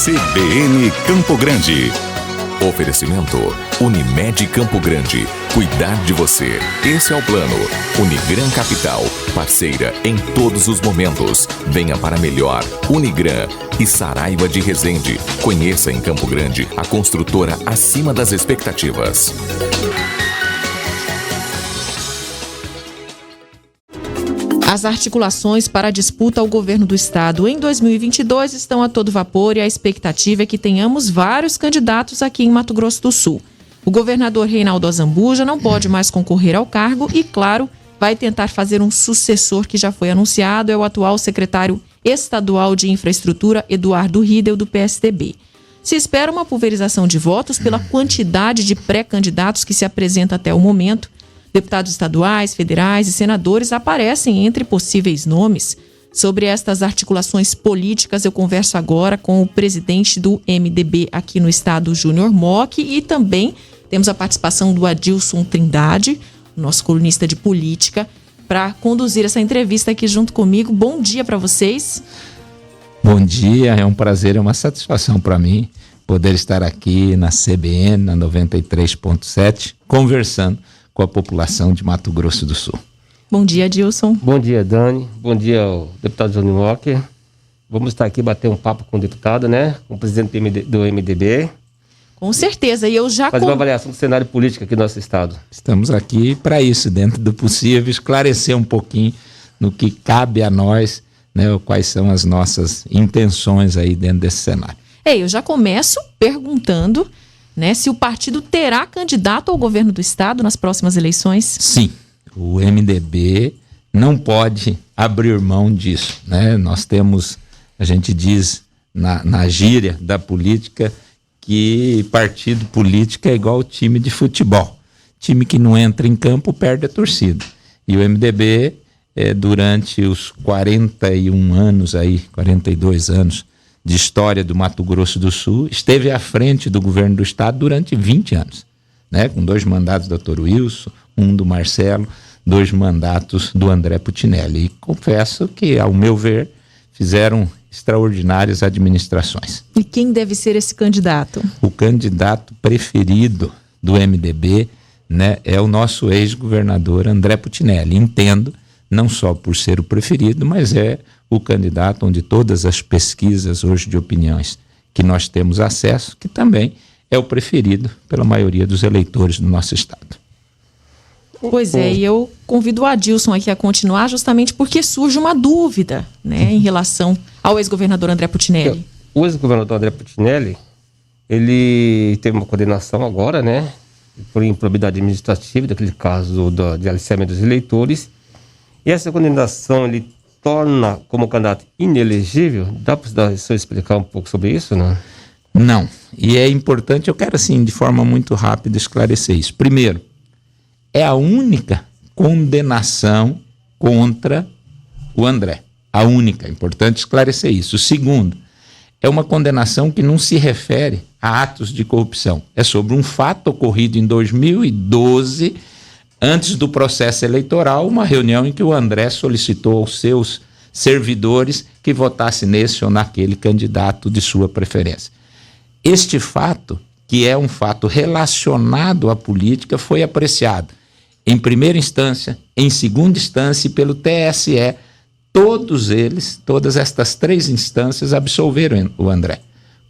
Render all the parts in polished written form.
CBN Campo Grande. Oferecimento Unimed Campo Grande. Cuidar de você. Esse é o plano. Unigran Capital. Parceira em todos os momentos. Venha para melhor. Unigran e Saraiva de Resende. Conheça em Campo Grande a construtora acima das expectativas. As articulações para a disputa ao governo do estado em 2022 estão a todo vapor e a expectativa é que tenhamos vários candidatos aqui em Mato Grosso do Sul. O governador Reinaldo Azambuja não pode mais concorrer ao cargo e, claro, vai tentar fazer um sucessor que já foi anunciado, é o atual secretário estadual de infraestrutura, Eduardo Riedel, do PSDB. Se espera uma pulverização de votos pela quantidade de pré-candidatos que se apresenta até o momento. Deputados estaduais, federais e senadores aparecem entre possíveis nomes. Sobre estas articulações políticas, eu converso agora com o presidente do MDB aqui no estado, Júnior Mock, e também temos a participação do Adilson Trindade, nosso colunista de política, para conduzir essa entrevista aqui junto comigo. Bom dia para vocês. Bom dia, é um prazer, é uma satisfação para mim poder estar aqui na CBN, na 93.7, conversando com a população de Mato Grosso do Sul. Bom dia, Adilson. Bom dia, Dani. Bom dia ao deputado Júnior Mock. Vamos estar aqui bater um papo com o deputado, né? Com o presidente do MDB. Com certeza. E eu já... Fazer uma avaliação do cenário político aqui no nosso estado. Estamos aqui para isso, dentro do possível, esclarecer um pouquinho no que cabe a nós, né? Quais são as nossas intenções aí dentro desse cenário. Eu já começo perguntando, né, se o partido terá candidato ao governo do estado nas próximas eleições. Sim, o MDB não pode abrir mão disso, né? Nós temos, a gente diz na gíria da política, que partido político é igual time de futebol. Time que não entra em campo perde a torcida. E o MDB, durante os 41 anos aí, 42 anos de história do Mato Grosso do Sul, esteve à frente do governo do estado durante 20 anos, né? Com 2 mandatos do Dr. Wilson, um do Marcelo, 2 mandatos do André Putinelli. E confesso que, ao meu ver, fizeram extraordinárias administrações. E quem deve ser esse candidato? O candidato preferido do MDB, né, é o nosso ex-governador André Putinelli. Entendo, não só por ser o preferido, mas é o candidato onde todas as pesquisas hoje de opiniões que nós temos acesso, que também é o preferido pela maioria dos eleitores do nosso estado. Pois é, e eu convido o Adilson aqui a continuar justamente porque surge uma dúvida, né, em relação ao ex-governador André Putinelli. O ex-governador André Putinelli, ele teve uma condenação agora, né, por improbidade administrativa, daquele caso de aliciamento dos eleitores, e essa condenação ele torna como candidato inelegível. Dá para você explicar um pouco sobre isso, não? Não, e é importante, eu quero assim, de forma muito rápida, esclarecer isso. Primeiro, é a única condenação contra o André. A única, é importante esclarecer isso. O segundo, é uma condenação que não se refere a atos de corrupção. É sobre um fato ocorrido em 2012, antes do processo eleitoral, uma reunião em que o André solicitou aos seus servidores que votasse nesse ou naquele candidato de sua preferência. Este fato, que é um fato relacionado à política, foi apreciado em primeira instância, em segunda instância e pelo TSE. Todos eles, todas estas 3 instâncias absolveram o André.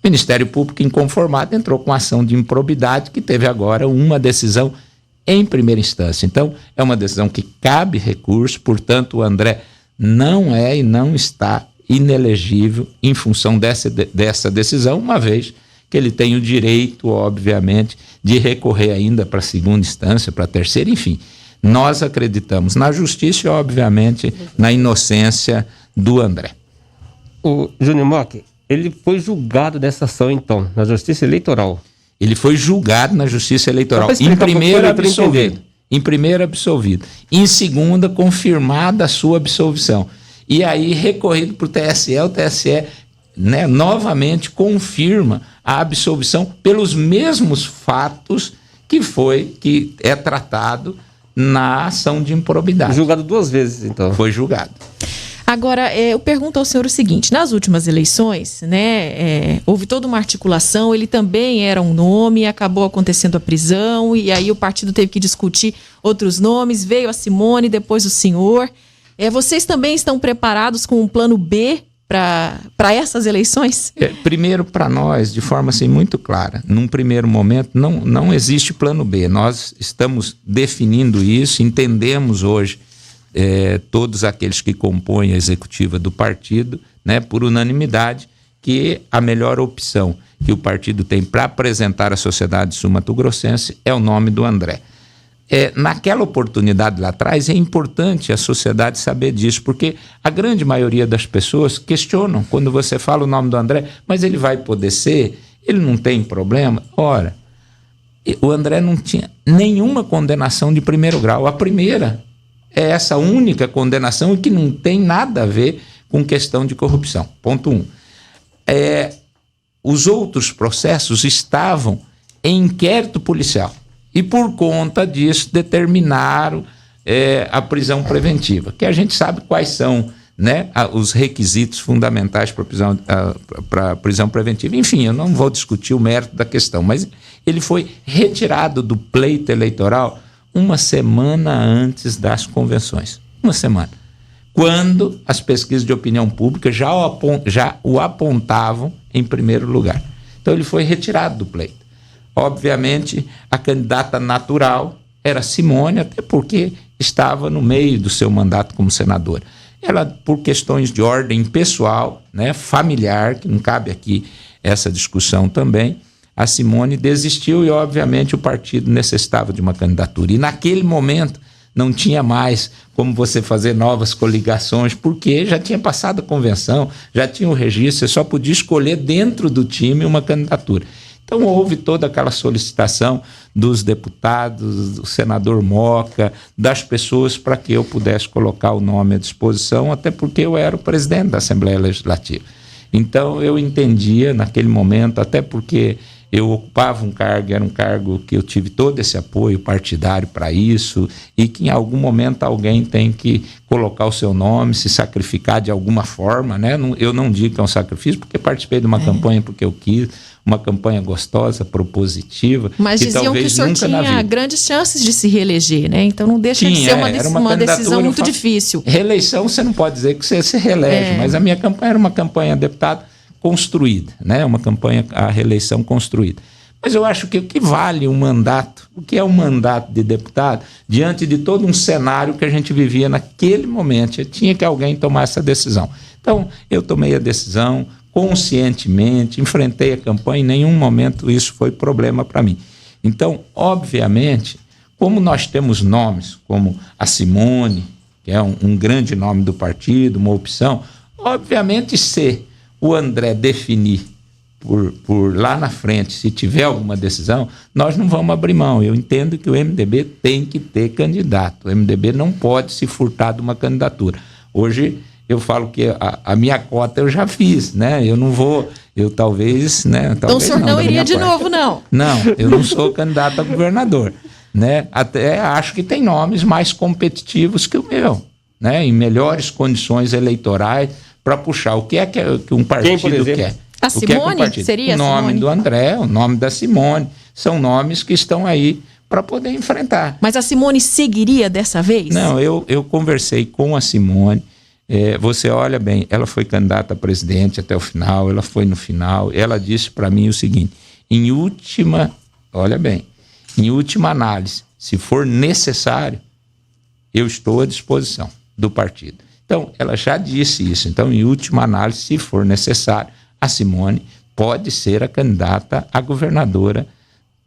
O Ministério Público, inconformado, entrou com ação de improbidade que teve agora uma decisão em primeira instância. Então, é uma decisão que cabe recurso, portanto, o André não é e não está inelegível em função dessa decisão, uma vez que ele tem o direito, obviamente, de recorrer ainda para a segunda instância, para a terceira, enfim. Nós acreditamos na justiça e, obviamente, na inocência do André. O Júnior Mock, ele foi julgado nessa ação, então, na Justiça Eleitoral. Ele foi julgado na Justiça Eleitoral. Em primeira, absolvido. Em primeira, absolvido. Em segunda, confirmada a sua absolvição. E aí, recorrido para o TSE, o TSE, né, novamente confirma a absolvição pelos mesmos fatos que é tratado na ação de improbidade. Julgado 2 vezes, então. Foi julgado. Agora, eu pergunto ao senhor o seguinte, nas últimas eleições, né, houve toda uma articulação, ele também era um nome, acabou acontecendo a prisão, e aí o partido teve que discutir outros nomes, veio a Simone, depois o senhor. Vocês também estão preparados com um plano B para essas eleições? Primeiro, para nós, de forma assim, muito clara, num primeiro momento, não existe plano B. Nós estamos definindo isso, entendemos hoje todos aqueles que compõem a executiva do partido, né, por unanimidade, que a melhor opção que o partido tem para apresentar à sociedade sul-mato-grossense é o nome do André. Naquela oportunidade lá atrás, é importante a sociedade saber disso, porque a grande maioria das pessoas questionam quando você fala o nome do André, mas ele vai poder ser, ele não tem problema. Ora, o André não tinha nenhuma condenação de primeiro grau. A primeira é essa única condenação e que não tem nada a ver com questão de corrupção. Ponto 1. Os outros processos estavam em inquérito policial e, por conta disso, determinaram a prisão preventiva, que a gente sabe quais são, né, os requisitos fundamentais para a prisão preventiva. Enfim, eu não vou discutir o mérito da questão, mas ele foi retirado do pleito eleitoral uma semana antes das convenções. Uma semana. Quando as pesquisas de opinião pública já o apontavam em primeiro lugar. Então ele foi retirado do pleito. Obviamente, a candidata natural era Simone, até porque estava no meio do seu mandato como senadora. Ela, por questões de ordem pessoal, né, familiar, que não cabe aqui essa discussão também, a Simone desistiu e, obviamente, o partido necessitava de uma candidatura. E, naquele momento, não tinha mais como você fazer novas coligações, porque já tinha passado a convenção, já tinha o registro, você só podia escolher dentro do time uma candidatura. Então, houve toda aquela solicitação dos deputados, do senador Moca, das pessoas para que eu pudesse colocar o nome à disposição, até porque eu era o presidente da Assembleia Legislativa. Então, eu entendia naquele momento, até porque eu ocupava um cargo, era um cargo que eu tive todo esse apoio partidário para isso, e que em algum momento alguém tem que colocar o seu nome, se sacrificar de alguma forma, né? Eu não digo que é um sacrifício, porque participei de uma campanha porque eu quis, uma campanha gostosa, propositiva. Mas diziam que o senhor tinha grandes chances de se reeleger, né? Então não deixa de ser uma decisão muito difícil. Reeleição, você não pode dizer que você se reelege, mas a minha campanha era uma campanha deputado construída, né? Uma campanha, a reeleição construída. Mas eu acho que o que vale um mandato, o que é um mandato de deputado, diante de todo um cenário que a gente vivia naquele momento, tinha que alguém tomar essa decisão. Então, eu tomei a decisão conscientemente, enfrentei a campanha, em nenhum momento isso foi problema para mim. Então, obviamente, como nós temos nomes como a Simone, que é um grande nome do partido, uma opção, obviamente se o André definir por lá na frente, se tiver alguma decisão, nós não vamos abrir mão. Eu entendo que o MDB tem que ter candidato. O MDB não pode se furtar de uma candidatura. Hoje eu falo que a minha cota eu já fiz, né? Eu não vou, eu talvez, né? Então o senhor não iria de novo, não? Não, eu não sou candidato a governador, né? Até acho que tem nomes mais competitivos que o meu, né? Em melhores condições eleitorais, para puxar o que é que um partido quer. A Simone? Seria o nome Simone? do André, o nome da Simone, são nomes que estão aí para poder enfrentar. Mas a Simone seguiria dessa vez? Não, eu conversei com a Simone, você olha bem, ela foi candidata a presidente até o final, ela foi no final, ela disse para mim o seguinte, em última análise, se for necessário, eu estou à disposição do partido. Então, ela já disse isso. Então, em última análise, se for necessário, a Simone pode ser a candidata a governadora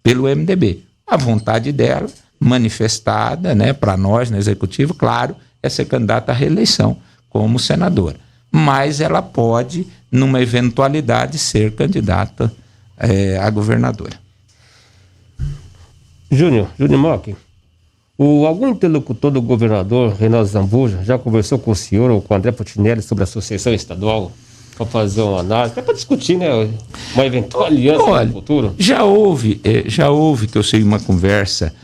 pelo MDB. A vontade dela, manifestada, né, para nós no Executivo, claro, é ser candidata à reeleição como senadora. Mas ela pode, numa eventualidade, ser candidata a governadora. Júnior Mock. Algum interlocutor do governador Reinaldo Zambuja já conversou com o senhor ou com o André Putinelli sobre a associação estadual para fazer uma análise, para discutir, né, uma eventual aliança no futuro? Já houve que eu sei uma conversa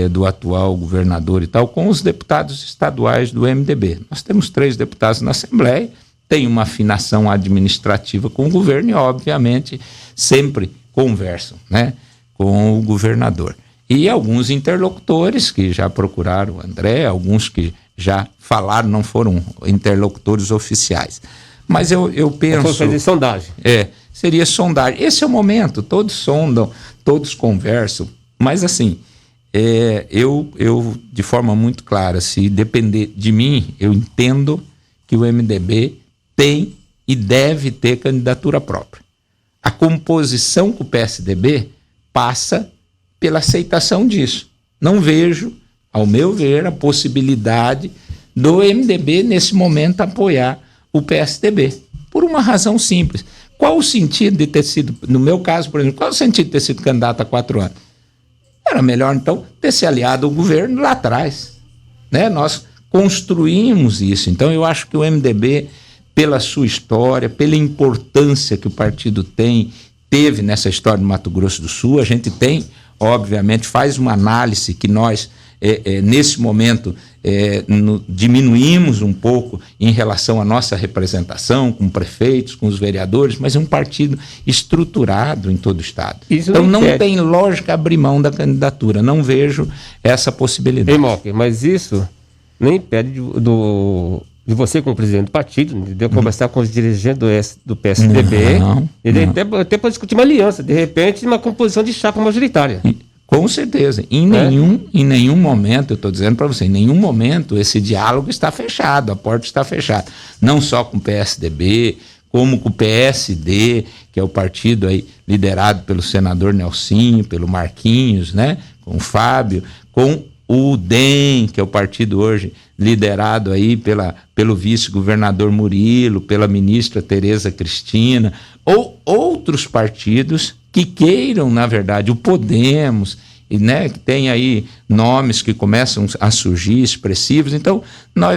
do atual governador e tal, com os deputados estaduais do MDB. Nós temos 3 deputados na Assembleia, tem uma afinação administrativa com o governo e, obviamente, sempre conversam, né, com o governador. E alguns interlocutores que já procuraram o André, alguns que já falaram, não foram interlocutores oficiais. Mas eu penso... Foi fazer sondagem. Seria sondagem. Esse é o momento, todos sondam, todos conversam, mas assim, eu de forma muito clara, se depender de mim, eu entendo que o MDB tem e deve ter candidatura própria. A composição com o PSDB passa pela aceitação disso. Não vejo, ao meu ver, a possibilidade do MDB, nesse momento, apoiar o PSDB. Por uma razão simples. Qual o sentido de ter sido, no meu caso, por exemplo, qual o sentido de ter sido candidato há 4 anos? Era melhor, então, ter se aliado ao governo lá atrás, né? Nós construímos isso. Então, eu acho que o MDB, pela sua história, pela importância que o partido teve nessa história do Mato Grosso do Sul, a gente tem, obviamente, faz uma análise que nós, nesse momento, diminuímos um pouco em relação à nossa representação com prefeitos, com os vereadores, mas é um partido estruturado em todo o estado. Então não tem lógica abrir mão da candidatura, não vejo essa possibilidade. Moque, mas isso nem impede de você, como presidente do partido, de conversar com os dirigentes do PSDB, até para discutir uma aliança, de repente, uma composição de chapa majoritária. Com certeza. Em nenhum momento, eu estou dizendo para você, em nenhum momento esse diálogo está fechado, a porta está fechada. Não só com o PSDB, como com o PSD, que é o partido aí liderado pelo senador Nelsinho, pelo Marquinhos, né? Com o Fábio, com o DEM, que é o partido hoje liderado aí pelo vice-governador Murilo, pela ministra Tereza Cristina, ou outros partidos que queiram, na verdade, o Podemos, né, que tem aí nomes que começam a surgir expressivos. Então,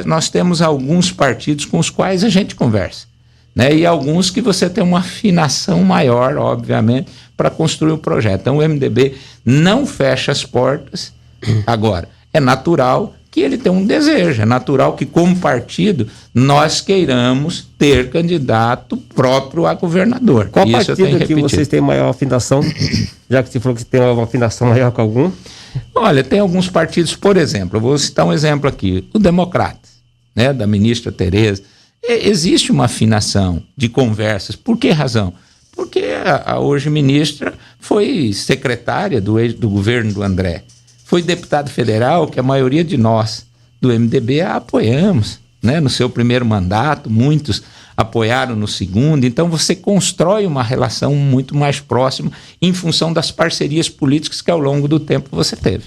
nós temos alguns partidos com os quais a gente conversa, né, e alguns que você tem uma afinação maior, obviamente, para construir o projeto. Então, o MDB não fecha as portas. Agora, é natural que ele tenha um desejo, é natural que, como partido, nós queiramos ter candidato próprio a governador. Qual partido que vocês têm maior afinação, já que você falou que você tem uma afinação maior com algum? Olha, tem alguns partidos, por exemplo, eu vou citar um exemplo aqui, o Democratas, né, da ministra Tereza. Existe uma afinação de conversas. Por que razão? Porque a hoje ministra foi secretária do governo do André. Foi deputado federal, que a maioria de nós do MDB a apoiamos, né? No seu primeiro mandato, muitos apoiaram no segundo. Então você constrói uma relação muito mais próxima em função das parcerias políticas que ao longo do tempo você teve.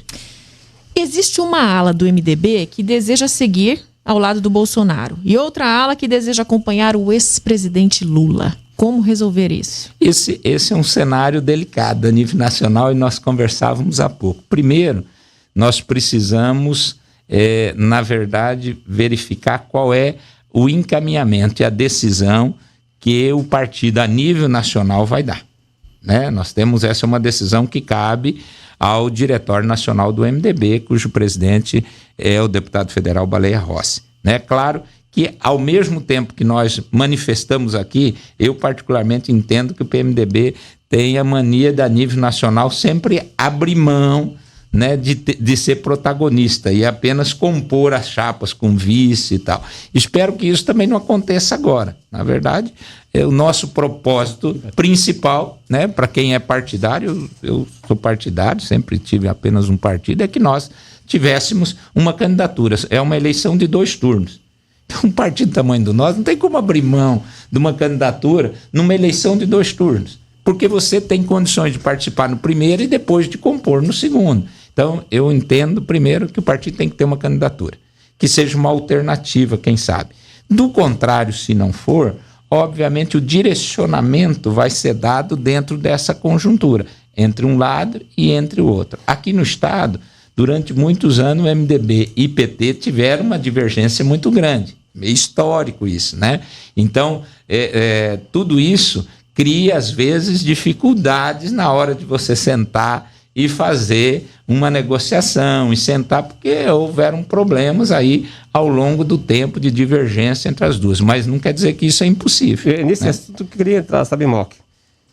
Existe uma ala do MDB que deseja seguir ao lado do Bolsonaro e outra ala que deseja acompanhar o ex-presidente Lula. Como resolver isso? Esse é um cenário delicado a nível nacional e nós conversávamos há pouco. Primeiro, nós precisamos, na verdade, verificar qual é o encaminhamento e a decisão que o partido a nível nacional vai dar, né? Essa é uma decisão que cabe ao Diretório Nacional do MDB, cujo presidente é o deputado federal Baleia Rossi, né? Claro que, ao mesmo tempo que nós manifestamos aqui, eu particularmente entendo que o PMDB tem a mania da nível nacional sempre abrir mão, né, de ser protagonista e apenas compor as chapas com vice e tal. Espero que isso também não aconteça agora. Na verdade, o nosso propósito principal, né, para quem é partidário, eu sou partidário, sempre tive apenas um partido, é que nós tivéssemos uma candidatura. É uma eleição de 2 turnos. Um partido do tamanho do nosso não tem como abrir mão de uma candidatura numa eleição de 2 turnos, porque você tem condições de participar no primeiro e depois de compor no segundo. Então, eu entendo, primeiro, que o partido tem que ter uma candidatura, que seja uma alternativa, quem sabe. Do contrário, se não for, obviamente o direcionamento vai ser dado dentro dessa conjuntura, entre um lado e entre o outro. Aqui no estado, durante muitos anos, o MDB e PT tiveram uma divergência muito grande. É histórico isso, né? Então, tudo isso cria, às vezes, dificuldades na hora de você sentar e fazer uma negociação e sentar, porque houveram problemas aí ao longo do tempo de divergência entre as duas, mas não quer dizer que isso é impossível. Nesse assunto que eu queria entrar, sabe, Mock?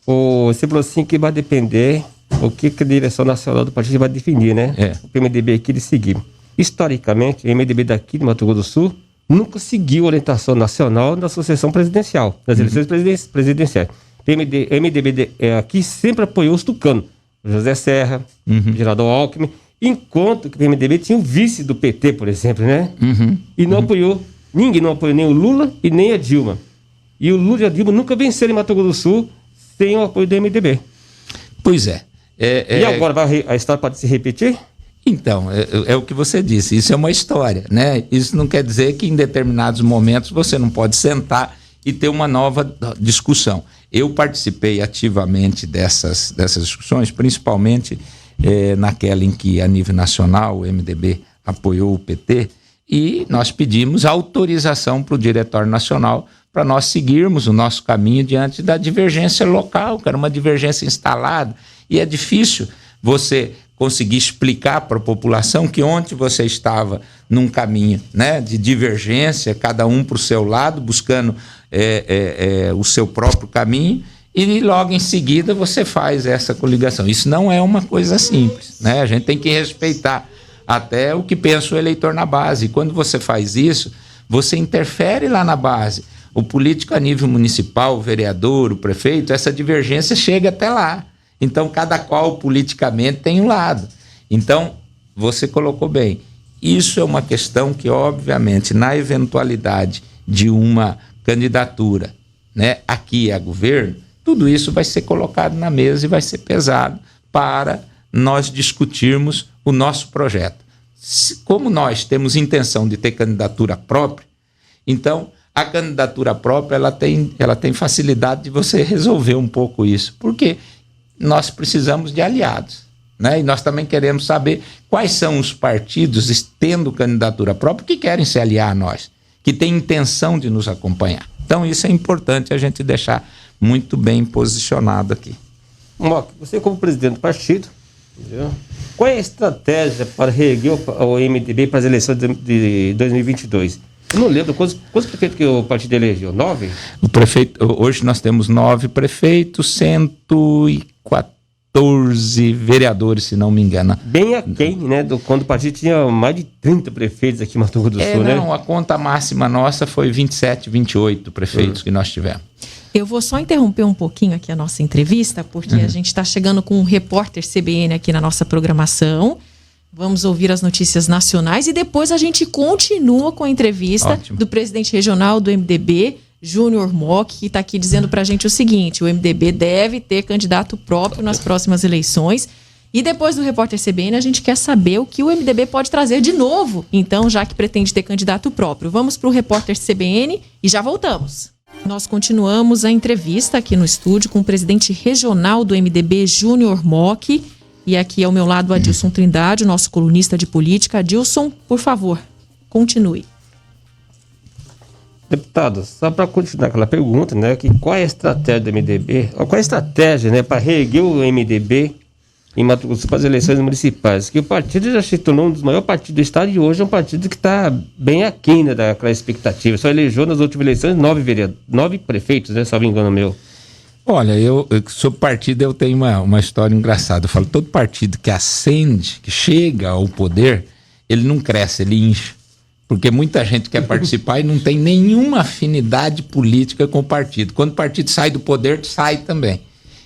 Você falou assim que vai depender o que a direção nacional do partido vai definir, né? O PMDB aqui de seguir. Historicamente, o MDB daqui de Mato Grosso do Sul nunca seguiu a orientação nacional da sucessão presidencial, das eleições presidenciais. O MDB aqui sempre apoiou os tucanos, José Serra, Geraldo Alckmin, enquanto que o PMDB tinha o vice do PT, por exemplo, né? E não apoiou, ninguém não apoiou nem o Lula e nem a Dilma. E o Lula e a Dilma nunca venceram em Mato Grosso do Sul sem o apoio do MDB. Pois é. E agora a história pode se repetir? Então, é o que você disse, isso é uma história, né? Isso não quer dizer que em determinados momentos você não pode sentar e ter uma nova discussão. Eu participei ativamente dessas discussões, principalmente naquela em que, a nível nacional, o MDB apoiou o PT, e nós pedimos autorização para o Diretório Nacional para nós seguirmos o nosso caminho diante da divergência local, que era uma divergência instalada, e é difícil você conseguir explicar para a população que ontem você estava num caminho, né, de divergência, cada um para o seu lado, buscando o seu próprio caminho, e logo em seguida você faz essa coligação. Isso não é uma coisa simples, né? A gente tem que respeitar até o que pensa o eleitor na base. E quando você faz isso, você interfere lá na base. O político a nível municipal, o vereador, o prefeito, essa divergência chega até lá. Então, cada qual politicamente tem um lado. Então, você colocou bem. Isso é uma questão que, obviamente, na eventualidade de uma candidatura, né, aqui a governo, tudo isso vai ser colocado na mesa e vai ser pesado para nós discutirmos o nosso projeto. Como nós temos intenção de ter candidatura própria, então a candidatura própria ela tem facilidade de você resolver um pouco isso. Por quê? Nós precisamos de aliados, né? E nós também queremos saber quais são os partidos, tendo candidatura própria, que querem se aliar a nós, que têm intenção de nos acompanhar. Então isso é importante a gente deixar muito bem posicionado aqui. Mock, você como presidente do partido, entendeu? Qual é a estratégia para reerguer o MDB para as eleições de 2022? Eu não lembro quantos prefeitos que o partido elegeu? 9? Hoje nós temos 9 prefeitos, 114 vereadores, se não me engano. Bem aquém, né? Quando o partido tinha mais de 30 prefeitos aqui em Mato Grosso do Sul, né? Não, a conta máxima nossa foi 27, 28 prefeitos que nós tivemos. Eu vou só interromper um pouquinho aqui a nossa entrevista, porque a gente está chegando com um repórter CBN aqui na nossa programação. Vamos ouvir as notícias nacionais e depois a gente continua com a entrevista do presidente regional do MDB, Júnior Mock, que está aqui dizendo para a gente o seguinte: o MDB deve ter candidato próprio nas próximas eleições. E depois do repórter CBN, a gente quer saber o que o MDB pode trazer de novo, então, já que pretende ter candidato próprio. Vamos para o repórter CBN e já voltamos. Nós continuamos a entrevista aqui no estúdio com o presidente regional do MDB, Júnior Mock. E aqui ao meu lado, Adilson Trindade, nosso colunista de política. Adilson, por favor, continue. Deputado, só para continuar aquela pergunta, né, que qual é a estratégia do MDB, qual é a estratégia, né, para reerguer o MDB em Mato Grosso para as eleições municipais? Que o partido já se tornou um dos maiores partidos do estado e hoje é um partido que está bem aquém, né, daquela expectativa. Só elegeu nas últimas eleições 9 prefeitos, né, salvo engano meu. Olha, eu sobre partido eu tenho uma história engraçada. Eu falo, todo partido que ascende, que chega ao poder, ele não cresce, ele incha. Porque muita gente quer participar e não tem nenhuma afinidade política com o partido. Quando o partido sai do poder, sai também.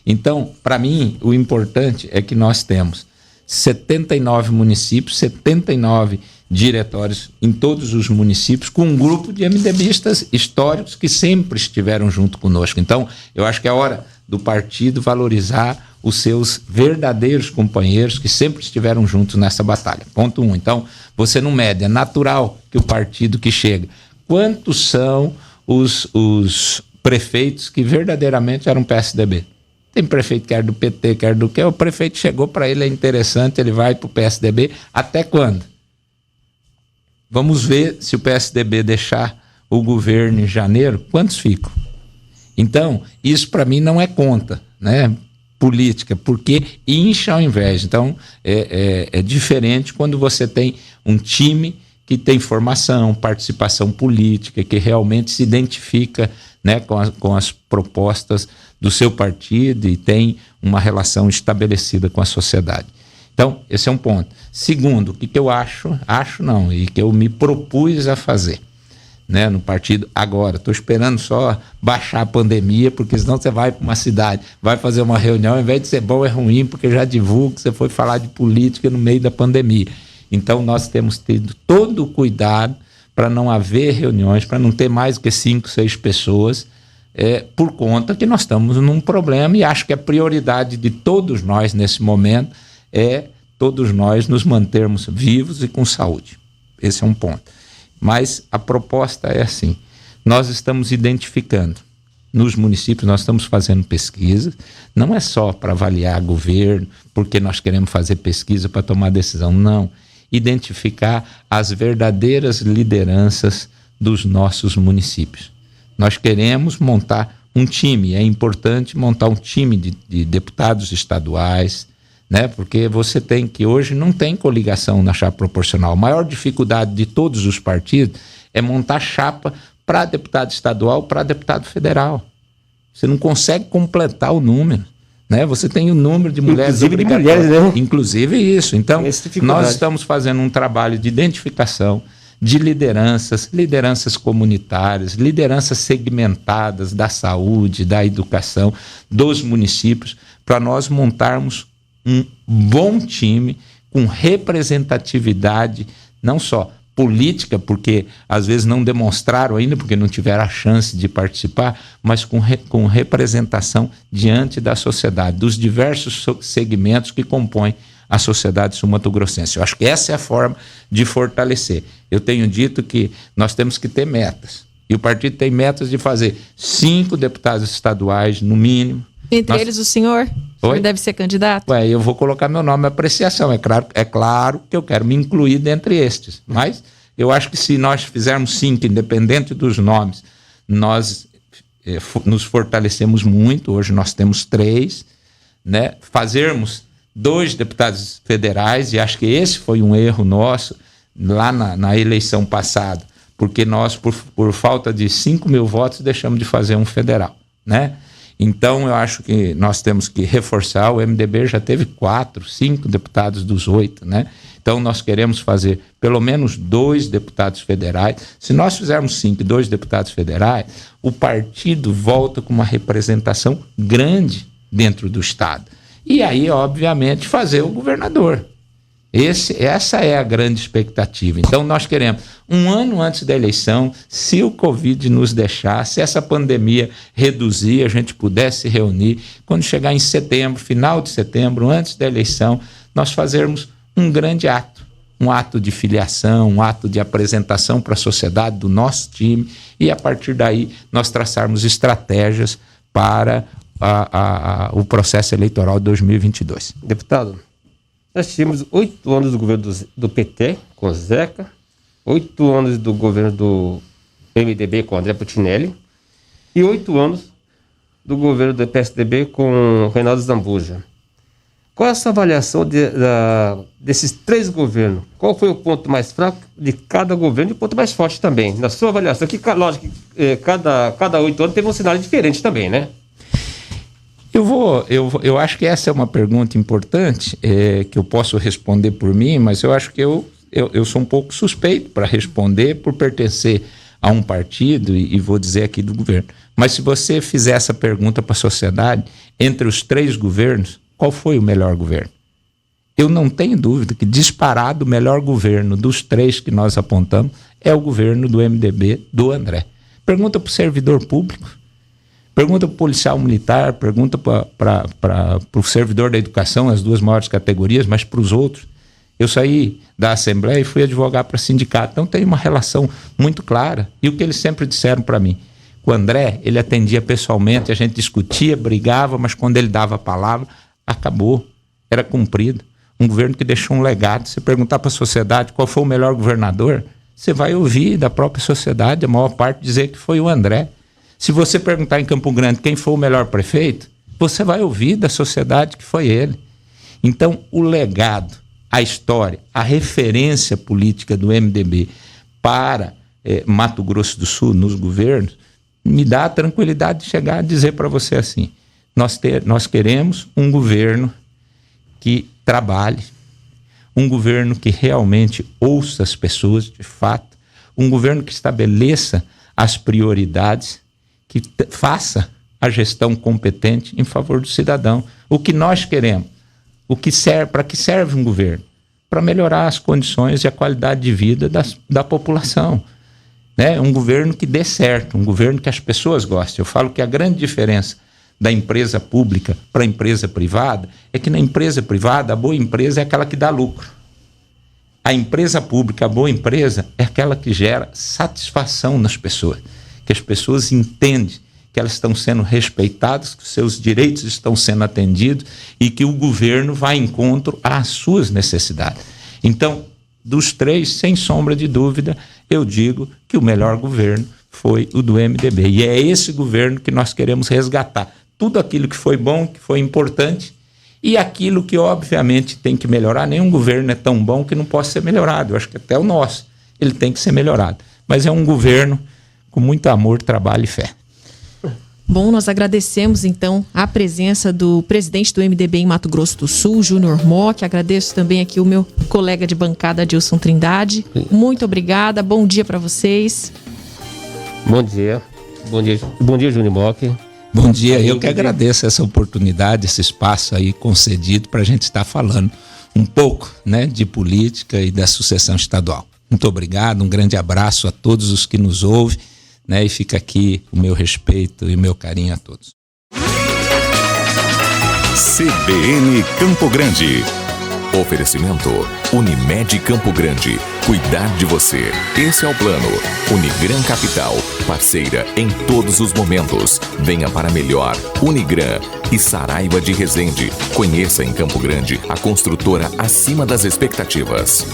Então, para mim, o importante é que nós temos 79 municípios, 79 diretórios em todos os municípios, com um grupo de MDBistas históricos que sempre estiveram junto conosco. Então, eu acho que é hora do partido valorizar os seus verdadeiros companheiros que sempre estiveram juntos nessa batalha. Ponto 1. Então, você não mede, é natural que o partido que chega. Quantos são os prefeitos que verdadeiramente eram PSDB? Tem prefeito que era do PT, que era do quê? O prefeito chegou, para ele é interessante, ele vai para o PSDB. Até quando? Vamos ver se o PSDB deixar o governo em janeiro, quantos ficam? Então, isso para mim não é conta, né? política, porque incha ao invés. Então, é diferente quando você tem um time que tem formação, participação política, que realmente se identifica, né, com as propostas do seu partido e tem uma relação estabelecida com a sociedade. Então, esse é um ponto. Segundo, o que eu acho não, e que eu me propus a fazer, né, no partido agora. Estou esperando só baixar a pandemia, porque senão você vai para uma cidade, vai fazer uma reunião, ao invés de ser bom, é ruim, porque já divulga que você foi falar de política no meio da pandemia. Então, nós temos tido todo o cuidado para não haver reuniões, para não ter mais do que 5, 6 pessoas, por conta que nós estamos num problema, e acho que a prioridade de todos nós nesse momento é todos nós nos mantermos vivos e com saúde. Esse é um ponto. Mas a proposta é assim: nós estamos identificando nos municípios, nós estamos fazendo pesquisa, não é só para avaliar governo, porque nós queremos fazer pesquisa para tomar decisão, não. Identificar as verdadeiras lideranças dos nossos municípios. Nós queremos montar um time, é importante montar um time de deputados estaduais, né? Porque você tem que, hoje não tem coligação na chapa proporcional. A maior dificuldade de todos os partidos é montar chapa para deputado estadual, para deputado federal. Você não consegue completar o número, né? Você tem o número de mulheres obrigatórias, né? Inclusive isso. Então, nós estamos fazendo um trabalho de identificação de lideranças comunitárias, lideranças segmentadas da saúde, da educação, dos municípios, para nós montarmos um bom time com representatividade, não só política, porque às vezes não demonstraram ainda, porque não tiveram a chance de participar, mas com representação diante da sociedade, dos diversos segmentos que compõem a sociedade sul-mato-grossense. Eu acho que essa é a forma de fortalecer. Eu tenho dito que nós temos que ter metas, e o partido tem metas de fazer 5 deputados estaduais, no mínimo. Entre eles o senhor? O senhor deve ser candidato? Eu vou colocar meu nome à apreciação. É claro que eu quero me incluir dentre estes. Mas eu acho que se nós fizermos 5, independente dos nomes, nós nos fortalecemos muito. Hoje nós temos 3, né? Fazermos 2 deputados federais, e acho que esse foi um erro nosso lá na eleição passada, porque nós, por falta de 5 mil votos, deixamos de fazer um federal, né? Então, eu acho que nós temos que reforçar. O MDB já teve 4, 5 deputados dos 8, né? Então, nós queremos fazer pelo menos 2 deputados federais. Se nós fizermos 5 e 2 deputados federais, o partido volta com uma representação grande dentro do Estado. E aí, obviamente, fazer o governador. Essa é a grande expectativa. Então, nós queremos, um ano antes da eleição, se o Covid nos deixar, se essa pandemia reduzir, a gente pudesse se reunir, quando chegar em setembro, final de setembro, antes da eleição, nós fazermos um grande ato, um ato de filiação, um ato de apresentação para a sociedade do nosso time, e a partir daí nós traçarmos estratégias para o processo eleitoral de 2022. Deputado, nós tivemos 8 anos do governo do PT, com o Zeca, 8 anos do governo do MDB com o André Putinelli, e 8 anos do governo do PSDB com o Reinaldo Zambuja. Qual é a sua avaliação desses 3 governos? Qual foi o ponto mais fraco de cada governo e o ponto mais forte também? Na sua avaliação, que lógico que cada 8 anos teve um cenário diferente também, né? Eu acho que essa é uma pergunta importante, que eu posso responder por mim, mas eu acho que eu sou um pouco suspeito para responder por pertencer a um partido e vou dizer aqui do governo. Mas se você fizer essa pergunta para a sociedade, entre os 3 governos, qual foi o melhor governo? Eu não tenho dúvida que disparado o melhor governo dos 3 que nós apontamos é o governo do MDB do André. Pergunta para o servidor público, pergunta para o policial militar, pergunta para o servidor da educação, as 2 maiores categorias, mas para os outros. Eu saí da Assembleia e fui advogar para sindicato, então tem uma relação muito clara. E o que eles sempre disseram para mim, o André, ele atendia pessoalmente, a gente discutia, brigava, mas quando ele dava a palavra, acabou, era cumprido. Um governo que deixou um legado. Se perguntar para a sociedade qual foi o melhor governador, você vai ouvir da própria sociedade, a maior parte dizer que foi o André. Se você perguntar em Campo Grande quem foi o melhor prefeito, você vai ouvir da sociedade que foi ele. Então, o legado, a história, a referência política do MDB para Mato Grosso do Sul, nos governos, me dá a tranquilidade de chegar a dizer para você assim, nós queremos um governo que trabalhe, um governo que realmente ouça as pessoas de fato, um governo que estabeleça as prioridades, que faça a gestão competente em favor do cidadão. O que nós queremos, para que serve um governo? Para melhorar as condições e a qualidade de vida da população. Né? Um governo que dê certo, um governo que as pessoas gostem. Eu falo que a grande diferença da empresa pública para a empresa privada é que na empresa privada, a boa empresa é aquela que dá lucro. A empresa pública, a boa empresa, é aquela que gera satisfação nas pessoas, que as pessoas entendem que elas estão sendo respeitadas, que os seus direitos estão sendo atendidos e que o governo vai em encontro às suas necessidades. Então, dos três, sem sombra de dúvida, eu digo que o melhor governo foi o do MDB. E é esse governo que nós queremos resgatar. Tudo aquilo que foi bom, que foi importante, e aquilo que, obviamente, tem que melhorar. Nenhum governo é tão bom que não possa ser melhorado. Eu acho que até o nosso, ele tem que ser melhorado. Mas é um governo com muito amor, trabalho e fé. Bom, nós agradecemos, então, a presença do presidente do MDB em Mato Grosso do Sul, Júnior Mock. Agradeço também aqui o meu colega de bancada, Adilson Trindade. Muito obrigada, bom dia para vocês. Bom dia. Bom dia, Júnior Mock. Bom dia, eu que agradeço essa oportunidade, esse espaço aí concedido para a gente estar falando um pouco, né, de política e da sucessão estadual. Muito obrigado, um grande abraço a todos os que nos ouvem. Né, e fica aqui o meu respeito e o meu carinho a todos. CBN Campo Grande. Oferecimento Unimed Campo Grande. Cuidar de você. Esse é o plano. Unigran Capital. Parceira em todos os momentos. Venha para melhor. Unigran e Saraiva de Resende. Conheça em Campo Grande a construtora acima das expectativas.